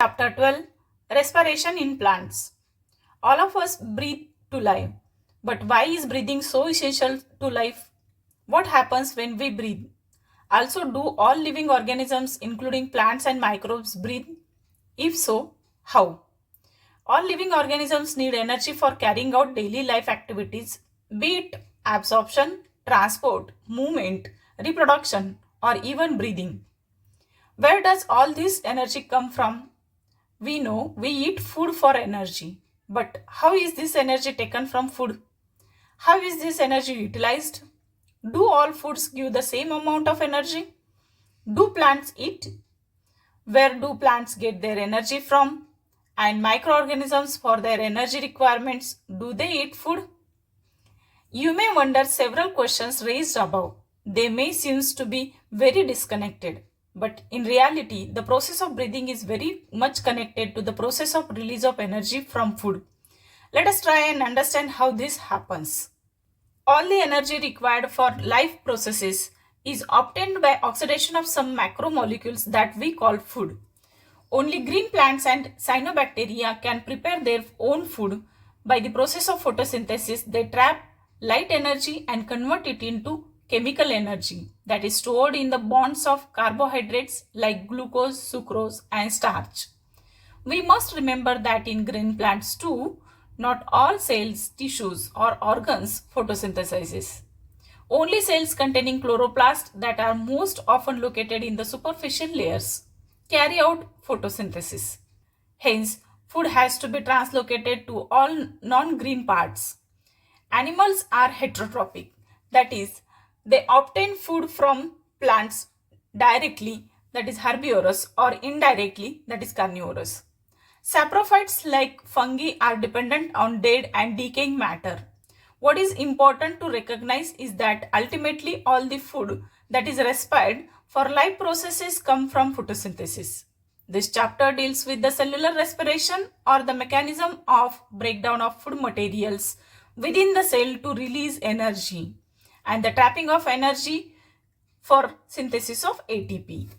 Chapter 12 Respiration in Plants. All of us breathe to life. But why is breathing so essential to life? What happens when we breathe? Also, do all living organisms, including plants and microbes, breathe? If so, how? All living organisms need energy for carrying out daily life activities, be it absorption, transport, movement, reproduction, or even breathing. Where does all this energy come from? We know we eat food for energy, but how is this energy taken from food? How is this energy utilized? Do all foods give the same amount of energy? Do plants eat? Where do plants get their energy from? And microorganisms for their energy requirements, do they eat food? You may wonder several questions raised above. They may seem to be very disconnected, but in reality, the process of breathing is very much connected to the process of release of energy from food. Let us try and understand how this happens. All the energy required for life processes is obtained by oxidation of some macromolecules that we call food. Only green plants and cyanobacteria can prepare their own food. By the process of photosynthesis, they trap light energy and convert it into chemical energy that is stored in the bonds of carbohydrates like glucose, sucrose, and starch. We must remember that in green plants too, not all cells, tissues, or organs photosynthesize. Only cells containing chloroplast that are most often located in the superficial layers carry out photosynthesis. Hence, food has to be translocated to all non-green parts. Animals are heterotrophic, that is, they obtain food from plants directly, that is herbivorous, or indirectly, that is carnivorous. Saprophytes like fungi are dependent on dead and decaying matter. What is important to recognize is that ultimately all the food that is respired for life processes come from photosynthesis. This chapter deals with the cellular respiration or the mechanism of breakdown of food materials within the cell to release energy and the trapping of energy for synthesis of ATP.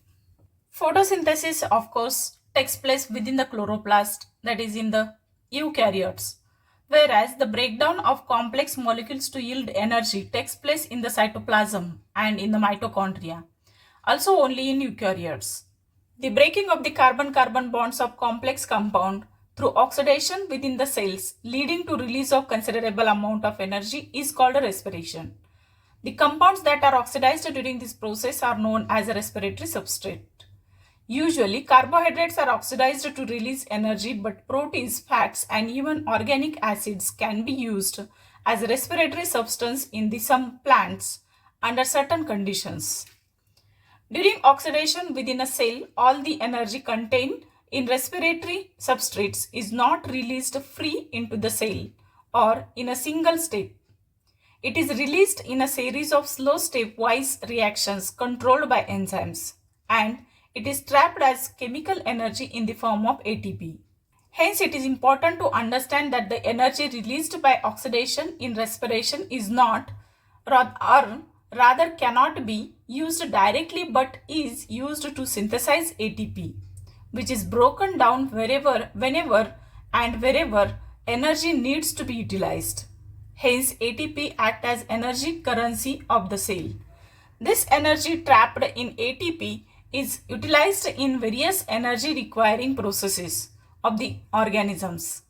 Photosynthesis, of course, takes place within the chloroplast, that is in the eukaryotes, whereas the breakdown of complex molecules to yield energy takes place in the cytoplasm and in the mitochondria, also only in eukaryotes. The breaking of the carbon-carbon bonds of complex compound through oxidation within the cells leading to release of considerable amount of energy is called a respiration. The compounds that are oxidized during this process are known as a respiratory substrate. Usually, carbohydrates are oxidized to release energy, but proteins, fats, and even organic acids can be used as a respiratory substance in some plants under certain conditions. During oxidation within a cell, all the energy contained in respiratory substrates is not released free into the cell or in a single step. It is released in a series of slow stepwise reactions controlled by enzymes, and it is trapped as chemical energy in the form of ATP. Hence, it is important to understand that the energy released by oxidation in respiration is not, or rather cannot be used directly but is used to synthesize ATP, which is broken down whenever and wherever energy needs to be utilized. Hence, ATP acts as energy currency of the cell. This energy trapped in ATP is utilized in various energy requiring processes of the organisms,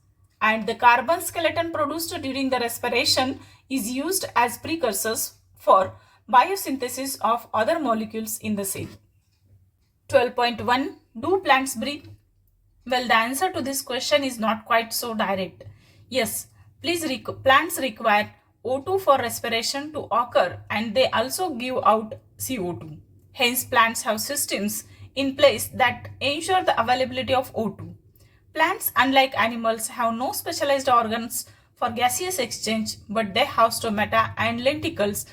and the carbon skeleton produced during the respiration is used as precursors for biosynthesis of other molecules in the cell. 12.1 Do plants breathe? Well, the answer to this question is not quite so direct. Yes, plants require O2 for respiration to occur, and they also give out CO2. Hence, plants have systems in place that ensure the availability of O2. Plants, unlike animals, have no specialized organs for gaseous exchange, but they have stomata and lenticles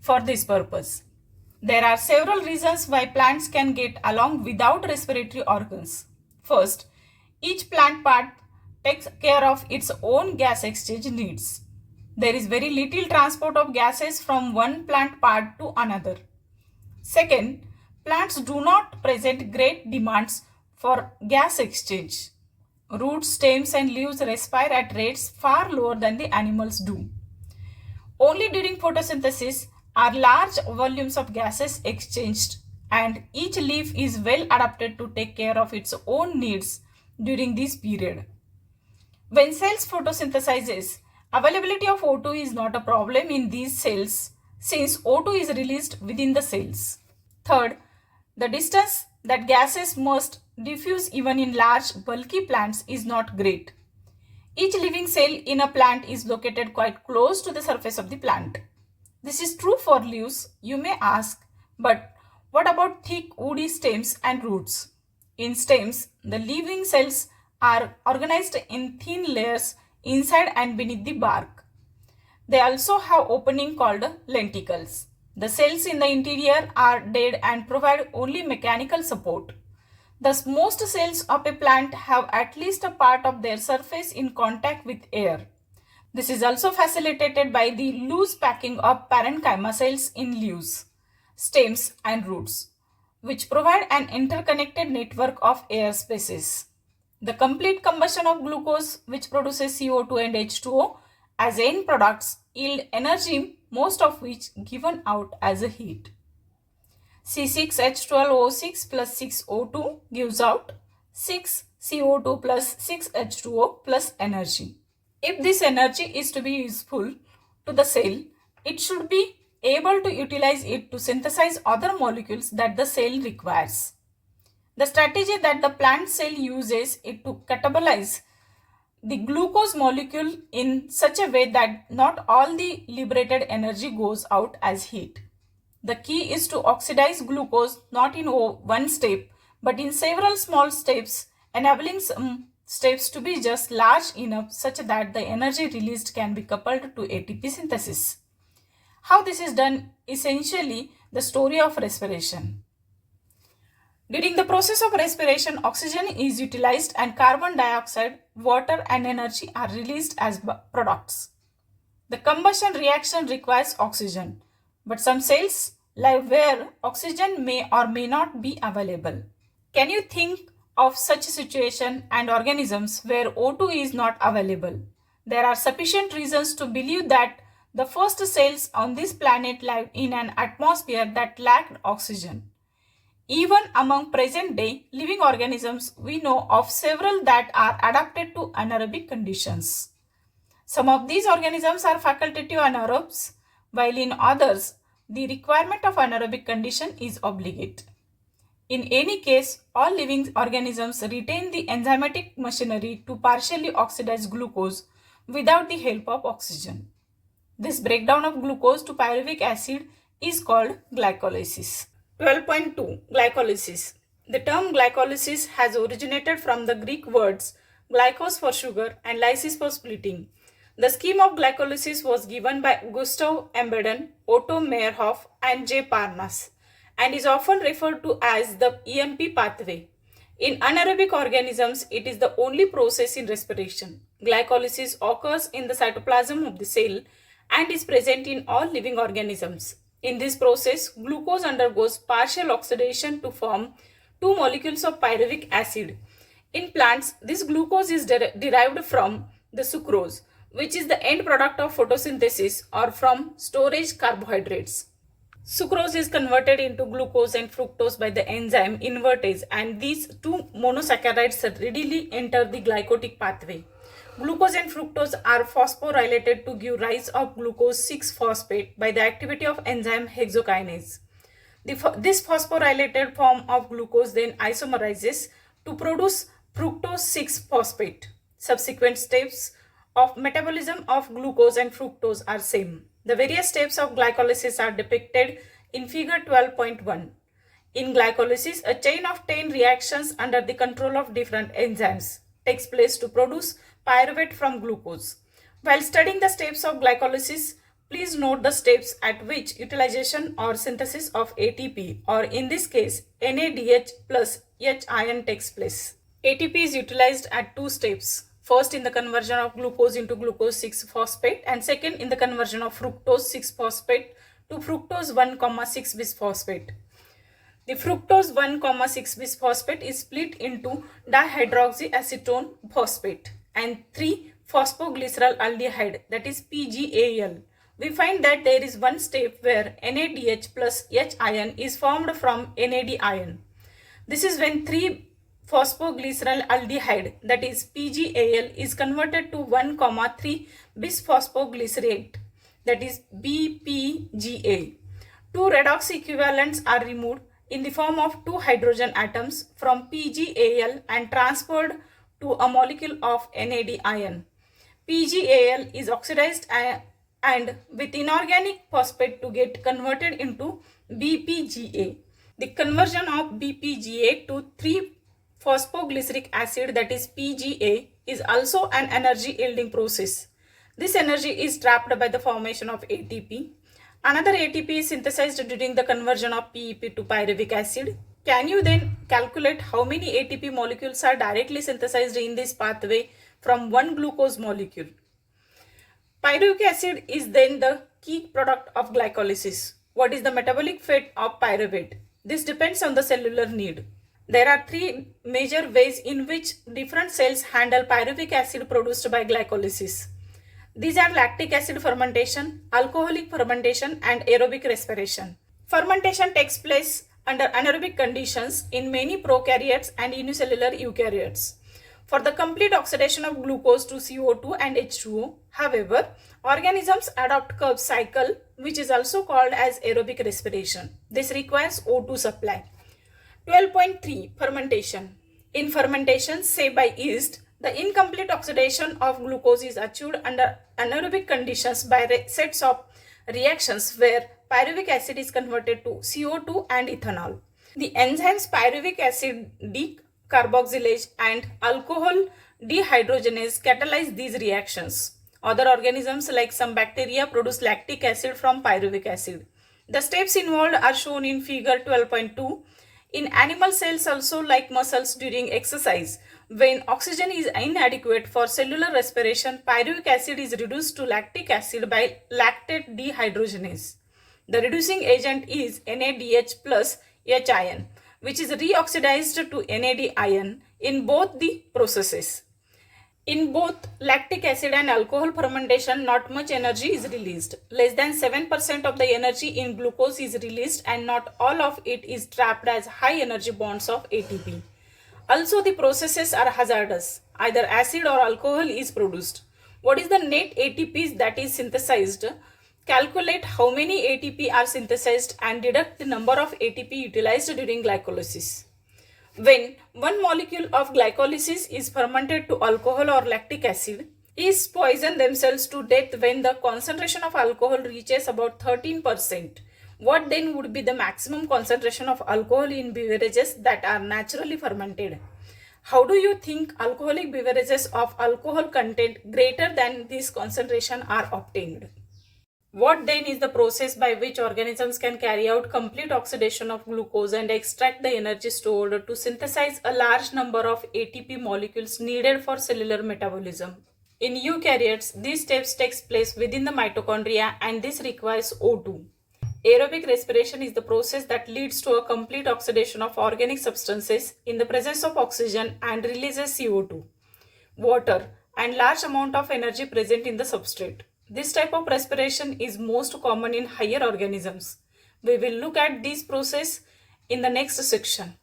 for this purpose. There are several reasons why plants can get along without respiratory organs. First, each plant part takes care of its own gas exchange needs. There is very little transport of gases from one plant part to another. Second, plants do not present great demands for gas exchange. Roots, stems, and leaves respire at rates far lower than the animals do. Only during photosynthesis are large volumes of gases exchanged, and each leaf is well adapted to take care of its own needs during this period. When cells photosynthesizes, availability of O2 is not a problem in these cells since O2 is released within the cells. Third, the distance that gases must diffuse even in large bulky plants is not great. Each living cell in a plant is located quite close to the surface of the plant. This is true for leaves, you may ask, but what about thick woody stems and roots? In stems, the living cells are organized in thin layers inside and beneath the bark. They also have opening called lenticles. The cells in the interior are dead and provide only mechanical support. Thus, most cells of a plant have at least a part of their surface in contact with air. This is also facilitated by the loose packing of parenchyma cells in leaves, stems, and roots, which provide an interconnected network of air spaces. The complete combustion of glucose, which produces CO2 and H2O as end products, yield energy, most of which given out as a heat. C6H12O6 plus 6O2 gives out 6CO2 plus 6H2O plus energy. If this energy is to be useful to the cell, it should be able to utilize it to synthesize other molecules that the cell requires. The strategy that the plant cell uses is to catabolize the glucose molecule in such a way that not all the liberated energy goes out as heat. The key is to oxidize glucose not in one step but in several small steps, enabling some steps to be just large enough such that the energy released can be coupled to ATP synthesis. How this is done, essentially the story of respiration. During the process of respiration, oxygen is utilized and carbon dioxide, water and energy are released as products. The combustion reaction requires oxygen, but some cells live where oxygen may or may not be available. Can you think of such a situation and organisms where O2 is not available? There are sufficient reasons to believe that the first cells on this planet lived in an atmosphere that lacked oxygen. Even among present-day living organisms, we know of several that are adapted to anaerobic conditions. Some of these organisms are facultative anaerobes, while in others, the requirement of anaerobic condition is obligate. In any case, all living organisms retain the enzymatic machinery to partially oxidize glucose without the help of oxygen. This breakdown of glucose to pyruvic acid is called glycolysis. 12.2 Glycolysis. The term glycolysis has originated from the Greek words glykos for sugar and lysis for splitting. The scheme of glycolysis was given by Gustav Embeden, Otto Meyerhoff, and J. Parnas, and is often referred to as the EMP pathway. In anaerobic organisms, it is the only process in respiration. Glycolysis occurs in the cytoplasm of the cell and is present in all living organisms. In this process, glucose undergoes partial oxidation to form two molecules of pyruvic acid. In plants, this glucose is derived from the sucrose, which is the end product of photosynthesis, or from storage carbohydrates. Sucrose is converted into glucose and fructose by the enzyme invertase, and these two monosaccharides readily enter the glycolytic pathway. Glucose and fructose are phosphorylated to give rise of glucose 6-phosphate by the activity of enzyme hexokinase. This phosphorylated form of glucose then isomerizes to produce fructose 6-phosphate. Subsequent steps of metabolism of glucose and fructose are same. The various steps of glycolysis are depicted in figure 12.1. In glycolysis, a chain of 10 reactions under the control of different enzymes takes place to produce pyruvate from glucose. While studying the steps of glycolysis, please note the steps at which utilization or synthesis of ATP, or in this case NADH plus H ion, takes place. ATP is utilized at two steps. First, in the conversion of glucose into glucose 6-phosphate, and second in the conversion of fructose 6-phosphate to fructose 1,6-bisphosphate. The fructose 1,6 bisphosphate is split into dihydroxyacetone phosphate and 3-phosphoglyceraldehyde, that is PGAL. We find that there is one step where NADH plus H ion is formed from NAD ion. This is when 3-phosphoglyceraldehyde, that is PGAL, is converted to 1,3 bisphosphoglycerate, that is BPGA. Two redox equivalents are removed in the form of two hydrogen atoms from PGAL and transferred to a molecule of NAD ion. PGAL is oxidized and with inorganic phosphate to get converted into BPGA. The conversion of BPGA to 3-phosphoglyceric acid, that is PGA, is also an energy yielding process. This energy is trapped by the formation of ATP. Another ATP is synthesized during the conversion of PEP to pyruvic acid. Can you then calculate how many ATP molecules are directly synthesized in this pathway from one glucose molecule? Pyruvic acid is then the key product of glycolysis. What is the metabolic fate of pyruvate? This depends on the cellular need. There are three major ways in which different cells handle pyruvic acid produced by glycolysis. These are lactic acid fermentation, alcoholic fermentation, and aerobic respiration. Fermentation takes place under anaerobic conditions in many prokaryotes and unicellular eukaryotes. For the complete oxidation of glucose to CO2 and H2O, however, organisms adopt Krebs cycle, which is also called as aerobic respiration. This requires O2 supply. 12.3 Fermentation. In fermentation, say by yeast, the incomplete oxidation of glucose is achieved under anaerobic conditions by sets of reactions where pyruvic acid is converted to CO2 and ethanol. The enzymes pyruvic acid decarboxylase and alcohol dehydrogenase catalyze these reactions. Other organisms like some bacteria produce lactic acid from pyruvic acid. The steps involved are shown in figure 12.2. In animal cells also, like muscles, during exercise, when oxygen is inadequate for cellular respiration, pyruvic acid is reduced to lactic acid by lactate dehydrogenase. The reducing agent is NADH plus H ion, which is reoxidized to NAD ion in both the processes. In both lactic acid and alcohol fermentation, not much energy is released. Less than 7% of the energy in glucose is released and not all of it is trapped as high energy bonds of ATP. Also, the processes are hazardous. Either acid or alcohol is produced. What is the net ATPs that is synthesized? Calculate how many ATP are synthesized and deduct the number of ATP utilized during glycolysis. When one molecule of glycolysis is fermented to alcohol or lactic acid, yeasts poison themselves to death when the concentration of alcohol reaches about 13%. What then would be the maximum concentration of alcohol in beverages that are naturally fermented? How do you think alcoholic beverages of alcohol content greater than this concentration are obtained? What then is the process by which organisms can carry out complete oxidation of glucose and extract the energy stored to synthesize a large number of ATP molecules needed for cellular metabolism? In eukaryotes, these steps take place within the mitochondria and this requires O2. Aerobic respiration is the process that leads to a complete oxidation of organic substances in the presence of oxygen and releases CO2, water, and large amount of energy present in the substrate. This type of respiration is most common in higher organisms. We will look at this process in the next section.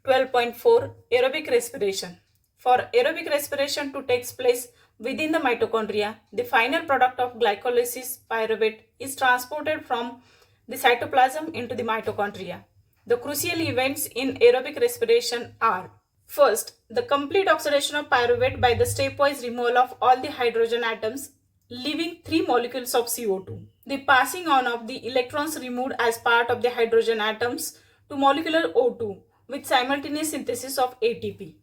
12.4 Aerobic respiration. For aerobic respiration to take place within the mitochondria, the final product of glycolysis, pyruvate, is transported from the cytoplasm into the mitochondria. The crucial events in aerobic respiration are: first, the complete oxidation of pyruvate by the stepwise removal of all the hydrogen atoms, leaving 3 molecules of CO2. The passing on of the electrons removed as part of the hydrogen atoms to molecular O2 with simultaneous synthesis of ATP.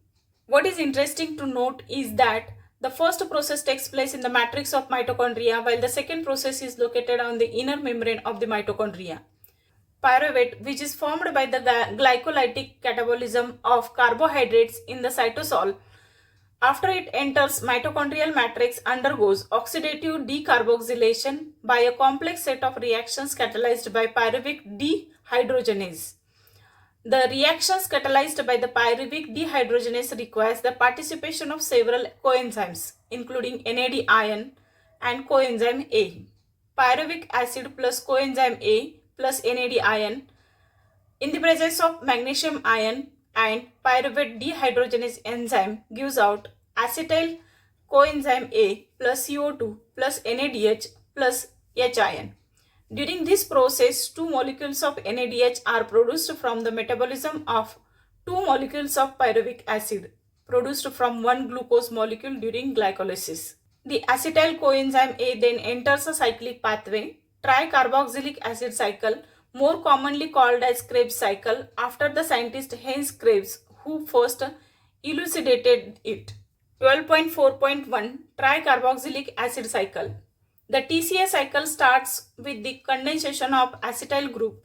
What is interesting to note is that the first process takes place in the matrix of mitochondria while the second process is located on the inner membrane of the mitochondria. Pyruvate, which is formed by the glycolytic catabolism of carbohydrates in the cytosol, after it enters mitochondrial matrix, undergoes oxidative decarboxylation by a complex set of reactions catalyzed by pyruvic dehydrogenase. The reactions catalyzed by the pyruvic dehydrogenase requires the participation of several coenzymes, including NAD ion and coenzyme A. Pyruvic acid plus coenzyme A plus NAD ion in the presence of magnesium ion and pyruvate dehydrogenase enzyme gives out acetyl coenzyme A plus CO2 plus NADH plus H ion. During this process, two molecules of NADH are produced from the metabolism of two molecules of pyruvic acid produced from one glucose molecule during glycolysis. The acetyl coenzyme A then enters a cyclic pathway, tricarboxylic acid cycle, more commonly called as Krebs cycle, after the scientist Hans Krebs, who first elucidated it. 12.4.1 Tricarboxylic acid cycle. The TCA cycle starts with the condensation of acetyl group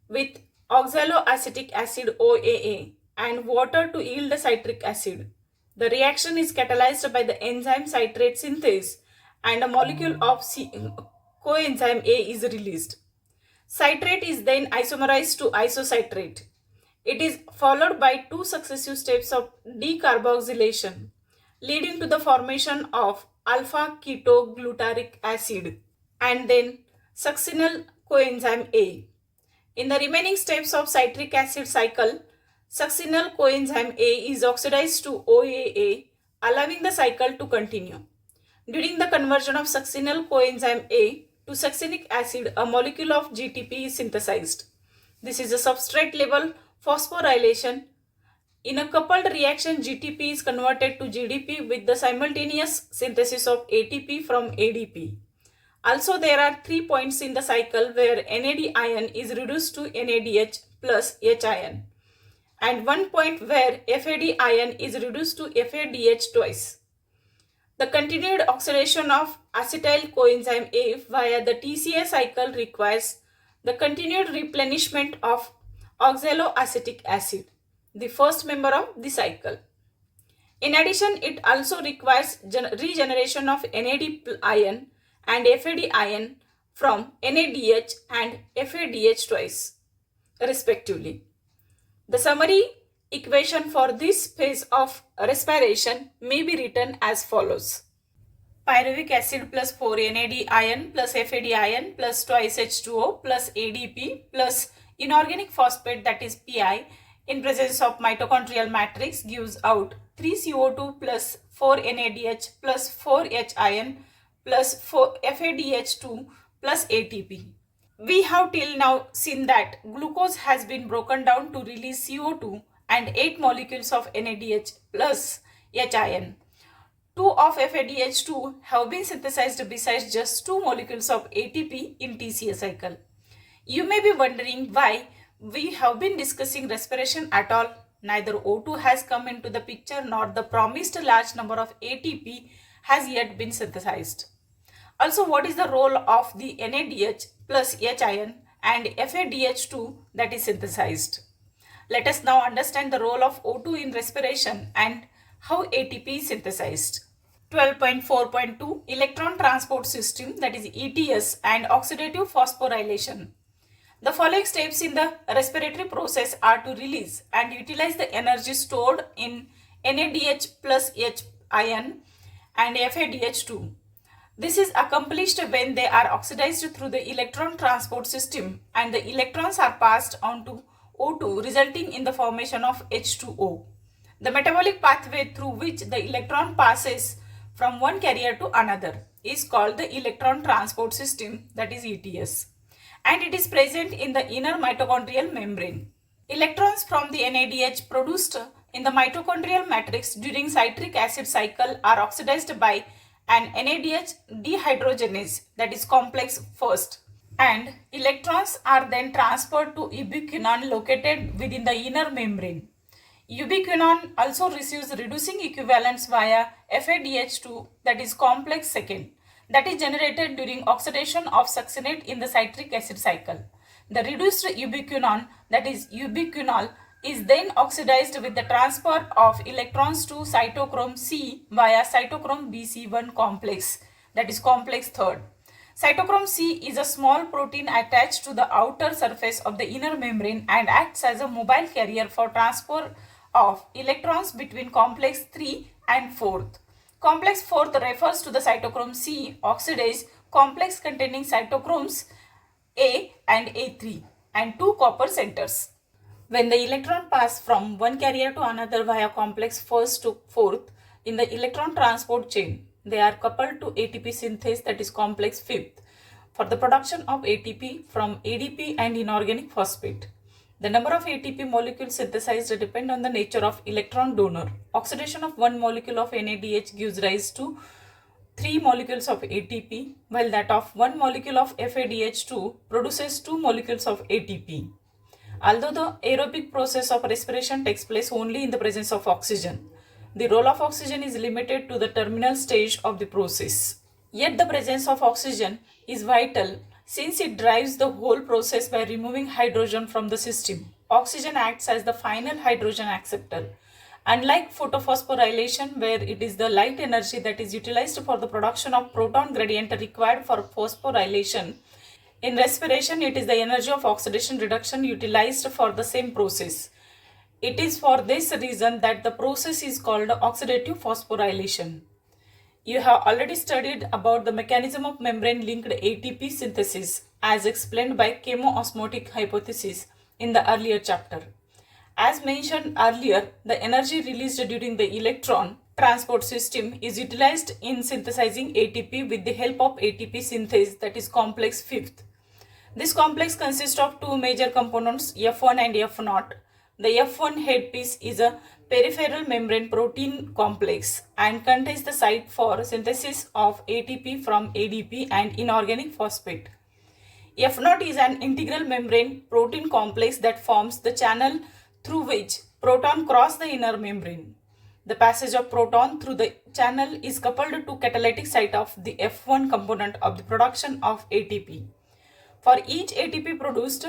with oxaloacetic acid OAA and water to yield citric acid. The reaction is catalyzed by the enzyme citrate synthase and a molecule of coenzyme A is released. Citrate is then isomerized to isocitrate. It is followed by two successive steps of decarboxylation, leading to the formation of alpha ketoglutarate acid and then succinyl coenzyme A. In the remaining steps of citric acid cycle, succinyl coenzyme A is oxidized to OAA, allowing the cycle to continue. During the conversion of succinyl coenzyme A to succinic acid, a molecule of GTP is synthesized. This is a substrate level phosphorylation. In a coupled reaction, GTP is converted to GDP with the simultaneous synthesis of ATP from ADP. Also, there are 3 points in the cycle where NAD ion is reduced to NADH plus H ion and 1 point where FAD ion is reduced to FADH twice. The continued oxidation of acetyl coenzyme A via the TCA cycle requires the continued replenishment of oxaloacetic acid, the first member of the cycle. In addition, it also requires regeneration of NAD ion and FAD ion from NADH and FADH twice, respectively. The summary equation for this phase of respiration may be written as follows. Pyruvic acid plus 4 NAD ion plus FAD ion plus twice H2O plus ADP plus inorganic phosphate, that is Pi, in presence of mitochondrial matrix gives out 3CO2 plus 4 NADH plus 4 H ion plus 4 FADH2 plus ATP. We have till now seen that glucose has been broken down to release CO2 and 8 molecules of NADH plus H ion. 2 of FADH2 have been synthesized besides just 2 molecules of ATP in TCA cycle. You may be wondering why we have been discussing respiration at all. Neither O2 has come into the picture nor the promised large number of ATP has yet been synthesized. Also, what is the role of the NADH plus H ion and FADH2 that is synthesized? Let us now understand the role of O2 in respiration and how ATP is synthesized. 12.4.2 Electron Transport System, that is ETS, and oxidative phosphorylation. The following steps in the respiratory process are to release and utilize the energy stored in NADH plus H ion and FADH2. This is accomplished when they are oxidized through the electron transport system and the electrons are passed on to O2, resulting in the formation of H2O. The metabolic pathway through which the electron passes from one carrier to another is called the electron transport system, that is ETS, and it is present in the inner mitochondrial membrane. Electrons from the NADH produced in the mitochondrial matrix during citric acid cycle are oxidized by an NADH dehydrogenase, that is complex first, and electrons are then transferred to ubiquinone located within the inner membrane. Ubiquinone also receives reducing equivalents via FADH2, that is complex second, that is generated during oxidation of succinate in the citric acid cycle. The reduced ubiquinone, that is ubiquinol, is then oxidized with the transfer of electrons to cytochrome C via cytochrome BC1 complex, that is complex third. Cytochrome C is a small protein attached to the outer surface of the inner membrane and acts as a mobile carrier for transport of electrons between complex 3 and 4th. Complex 4th refers to the cytochrome C oxidase complex containing cytochromes A and A3 and two copper centers. When the electron pass from one carrier to another via complex 1st to 4th in the electron transport chain, they are coupled to ATP synthase, that is complex 5th, for the production of ATP from ADP and inorganic phosphate. The number of ATP molecules synthesized depend on the nature of electron donor. Oxidation of one molecule of NADH gives rise to 3 molecules of ATP, while that of one molecule of FADH2 produces 2 molecules of ATP. Although the aerobic process of respiration takes place only in the presence of oxygen, the role of oxygen is limited to the terminal stage of the process. Yet the presence of oxygen is vital since it drives the whole process by removing hydrogen from the system. Oxygen acts as the final hydrogen acceptor. Unlike photophosphorylation, where it is the light energy that is utilized for the production of proton gradient required for phosphorylation, in respiration, it is the energy of oxidation reduction utilized for the same process. It is for this reason that the process is called oxidative phosphorylation. You have already studied about the mechanism of membrane-linked ATP synthesis as explained by chemoosmotic hypothesis in the earlier chapter. As mentioned earlier, the energy released during the electron transport system is utilized in synthesizing ATP with the help of ATP synthase, that is complex 5th. This complex consists of two major components, F1 and F0. The F1 headpiece is a peripheral membrane protein complex and contains the site for synthesis of ATP from ADP and inorganic phosphate. F0 is an integral membrane protein complex that forms the channel through which proton cross the inner membrane. The passage of proton through the channel is coupled to catalytic site of the F1 component of the production of ATP. For each ATP produced,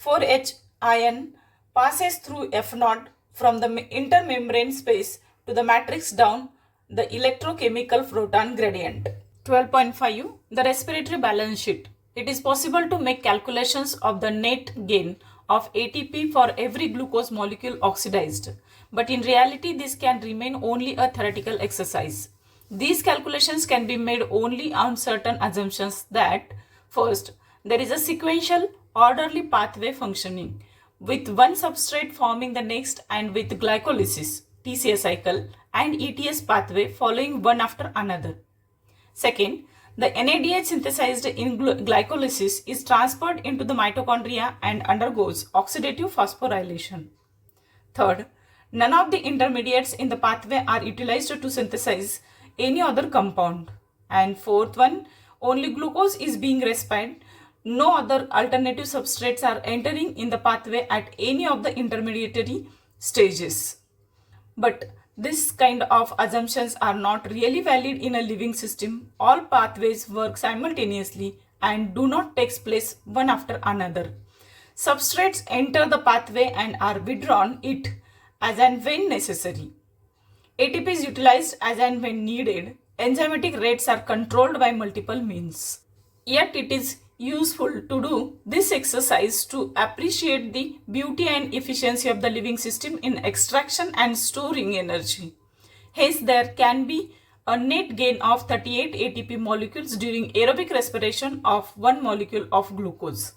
4H ion passes through F0 from the intermembrane space to the matrix down the electrochemical proton gradient. 12.5. The respiratory balance sheet. It is possible to make calculations of the net gain of ATP for every glucose molecule oxidized, but in reality this can remain only a theoretical exercise. These calculations can be made only on certain assumptions that, first, there is a sequential orderly pathway functioning, with one substrate forming the next and with glycolysis, TCA cycle, and ETS pathway following one after another. Second, the NADH synthesized in glycolysis is transferred into the mitochondria and undergoes oxidative phosphorylation. Third, none of the intermediates in the pathway are utilized to synthesize any other compound. And fourth one, only glucose is being respired. No other alternative substrates are entering in the pathway at any of the intermediary stages. But this kind of assumptions are not really valid in a living system. All pathways work simultaneously and do not take place one after another. Substrates enter the pathway and are withdrawn it as and when necessary. ATP is utilized as and when needed. Enzymatic rates are controlled by multiple means. Yet it is useful to do this exercise to appreciate the beauty and efficiency of the living system in extraction and storing energy. Hence, there can be a net gain of 38 ATP molecules during aerobic respiration of one molecule of glucose.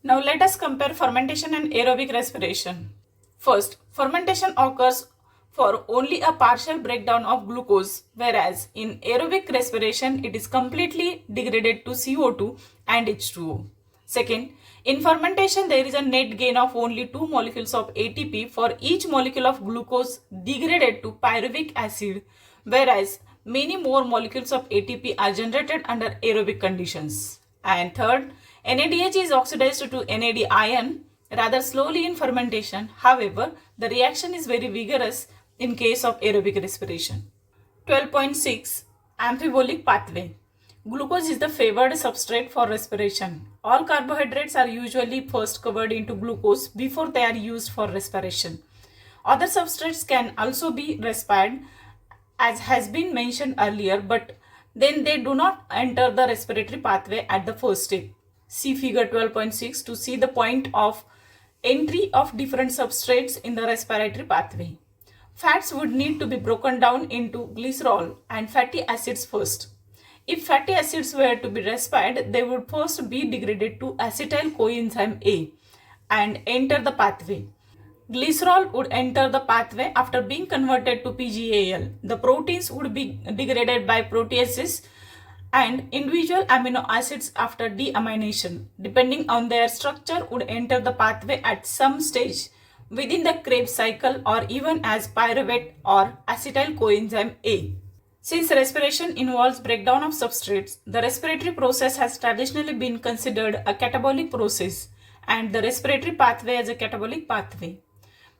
Now let us compare fermentation and aerobic respiration. First, fermentation occurs for only a partial breakdown of glucose, whereas in aerobic respiration it is completely degraded to CO2 and H2O. Second, in fermentation there is a net gain of only 2 molecules of ATP for each molecule of glucose degraded to pyruvic acid, whereas many more molecules of ATP are generated under aerobic conditions. And third, NADH is oxidized to NAD ion rather slowly in fermentation. However, the reaction is very vigorous in case of aerobic respiration. 12.6. Amphibolic pathway. Glucose is the favored substrate for respiration. All carbohydrates are usually first covered into glucose before they are used for respiration. Other substrates can also be respired as has been mentioned earlier, but then they do not enter the respiratory pathway at the first step. See figure 12.6 to see the point of entry of different substrates in the respiratory pathway. Fats would need to be broken down into glycerol and fatty acids first. If fatty acids were to be respired, they would first be degraded to acetyl coenzyme A and enter the pathway. Glycerol would enter the pathway after being converted to PGAL. The proteins would be degraded by proteases and individual amino acids after deamination, depending on their structure, would enter the pathway at some stage within the Krebs cycle or even as pyruvate or acetyl coenzyme A. Since respiration involves breakdown of substrates, the respiratory process has traditionally been considered a catabolic process and the respiratory pathway as a catabolic pathway.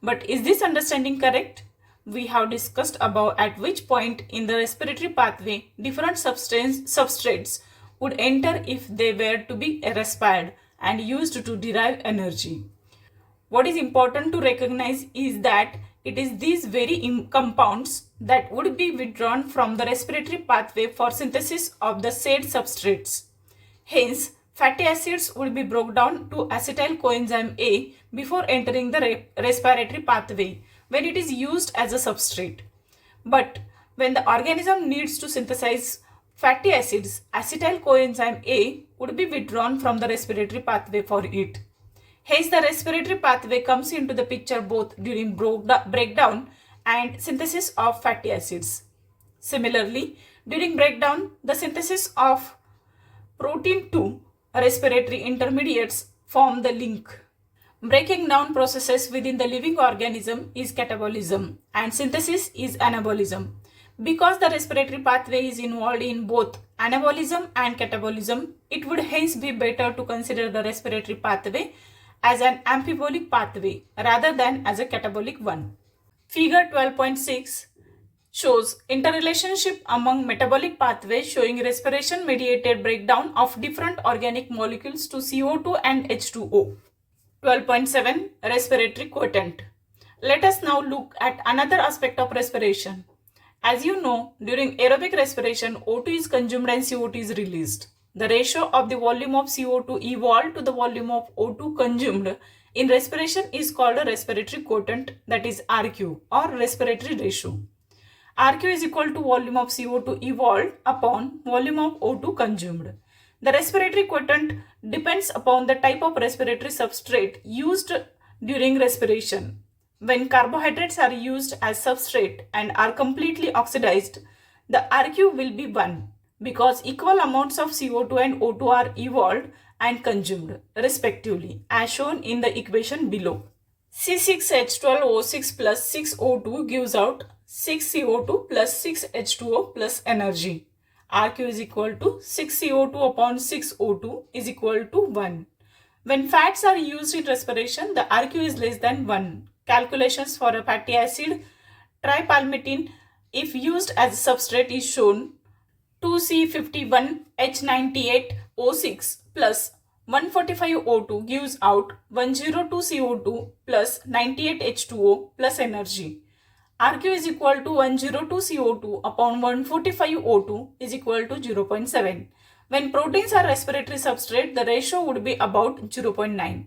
But is this understanding correct? We have discussed above at which point in the respiratory pathway different substrates would enter if they were to be respired and used to derive energy. What is important to recognize is that it is these very compounds that would be withdrawn from the respiratory pathway for synthesis of the said substrates. Hence, fatty acids would be broken down to acetyl coenzyme A before entering the respiratory pathway when it is used as a substrate. But when the organism needs to synthesize fatty acids, acetyl coenzyme A would be withdrawn from the respiratory pathway for it. Hence, the respiratory pathway comes into the picture both during breakdown and synthesis of fatty acids. Similarly, during breakdown, the synthesis of protein 2 respiratory intermediates form the link. Breaking down processes within the living organism is catabolism and synthesis is anabolism. Because the respiratory pathway is involved in both anabolism and catabolism, it would hence be better to consider the respiratory pathway as an amphibolic pathway rather than as a catabolic one. Figure 12.6 shows interrelationship among metabolic pathways showing respiration mediated breakdown of different organic molecules to CO2 and H2O. 12.7 Respiratory quotient. Let us now look at another aspect of respiration. As you know, during aerobic respiration, O2 is consumed and CO2 is released. The ratio of the volume of CO2 evolved to the volume of O2 consumed in respiration is called a respiratory quotient, that is RQ or respiratory ratio. RQ is equal to volume of CO2 evolved upon volume of O2 consumed. The respiratory quotient depends upon the type of respiratory substrate used during respiration. When carbohydrates are used as substrate and are completely oxidized, the RQ will be 1 because equal amounts of CO2 and O2 are evolved and consumed respectively as shown in the equation below. C6H12O6 plus 6O2 gives out 6CO2 plus 6H2O plus energy. RQ is equal to 6CO2 upon 6O2 is equal to 1. When fats are used in respiration, the RQ is less than 1. Calculations for a fatty acid tripalmitin if used as a substrate is shown. 2C51H98O6 plus 145O2 gives out 102CO2 plus 98H2O plus energy. RQ is equal to 102 CO2 upon 145 O2 is equal to 0.7. When proteins are respiratory substrate, the ratio would be about 0.9.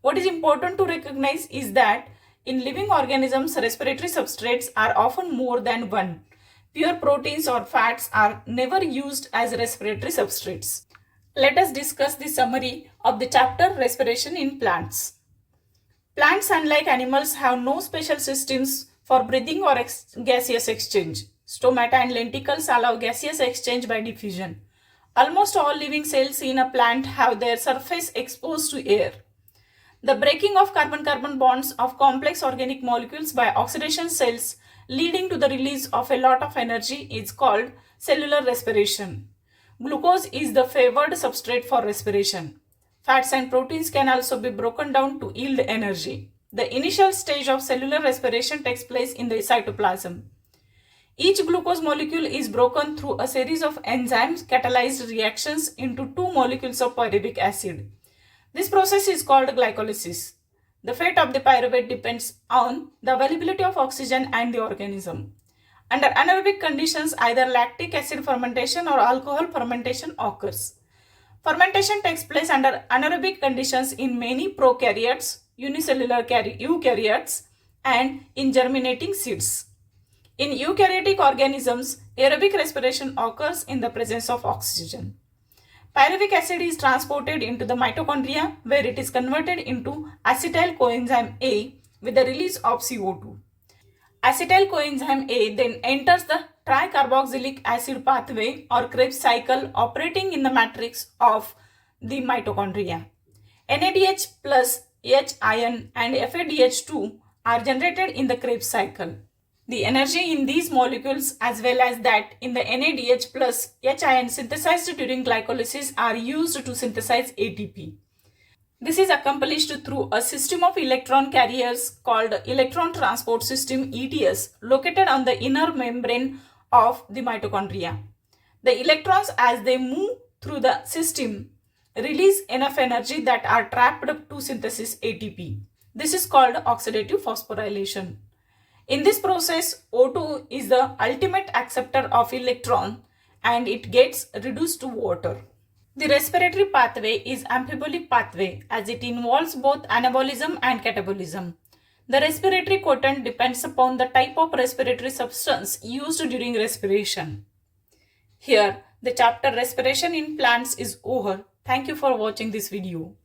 What is important to recognize is that in living organisms, respiratory substrates are often more than one. Pure proteins or fats are never used as respiratory substrates. Let us discuss the summary of the chapter Respiration in Plants. Plants, unlike animals, have no special systems for breathing or gaseous exchange. Stomata and lenticels allow gaseous exchange by diffusion. Almost all living cells in a plant have their surface exposed to air. The breaking of carbon-carbon bonds of complex organic molecules by oxidation cells leading to the release of a lot of energy is called cellular respiration. Glucose is the favored substrate for respiration. Fats and proteins can also be broken down to yield energy. The initial stage of cellular respiration takes place in the cytoplasm. Each glucose molecule is broken through a series of enzymes catalyzed reactions into two molecules of pyruvic acid. This process is called glycolysis. The fate of the pyruvate depends on the availability of oxygen and the organism. Under anaerobic conditions, either lactic acid fermentation or alcohol fermentation occurs. Fermentation takes place under anaerobic conditions in many prokaryotes, unicellular eukaryotes, and in germinating seeds. In eukaryotic organisms, aerobic respiration occurs in the presence of oxygen. Pyruvic acid is transported into the mitochondria where it is converted into acetyl coenzyme A with the release of CO2. Acetyl coenzyme A then enters the tricarboxylic acid pathway or Krebs cycle operating in the matrix of the mitochondria. NADH plus H ion and FADH2 are generated in the Krebs cycle. The energy in these molecules as well as that in the NADH plus H ion synthesized during glycolysis are used to synthesize ATP. This is accomplished through a system of electron carriers called Electron Transport System ETS located on the inner membrane of the mitochondria. The electrons as they move through the system release enough energy that are trapped to synthesis ATP. This is called oxidative phosphorylation. In this process, O2 is the ultimate acceptor of electron and it gets reduced to water. The respiratory pathway is amphibolic pathway as it involves both anabolism and catabolism. The respiratory quotient depends upon the type of respiratory substance used during respiration. Here, the chapter Respiration in Plants is over. Thank you for watching this video.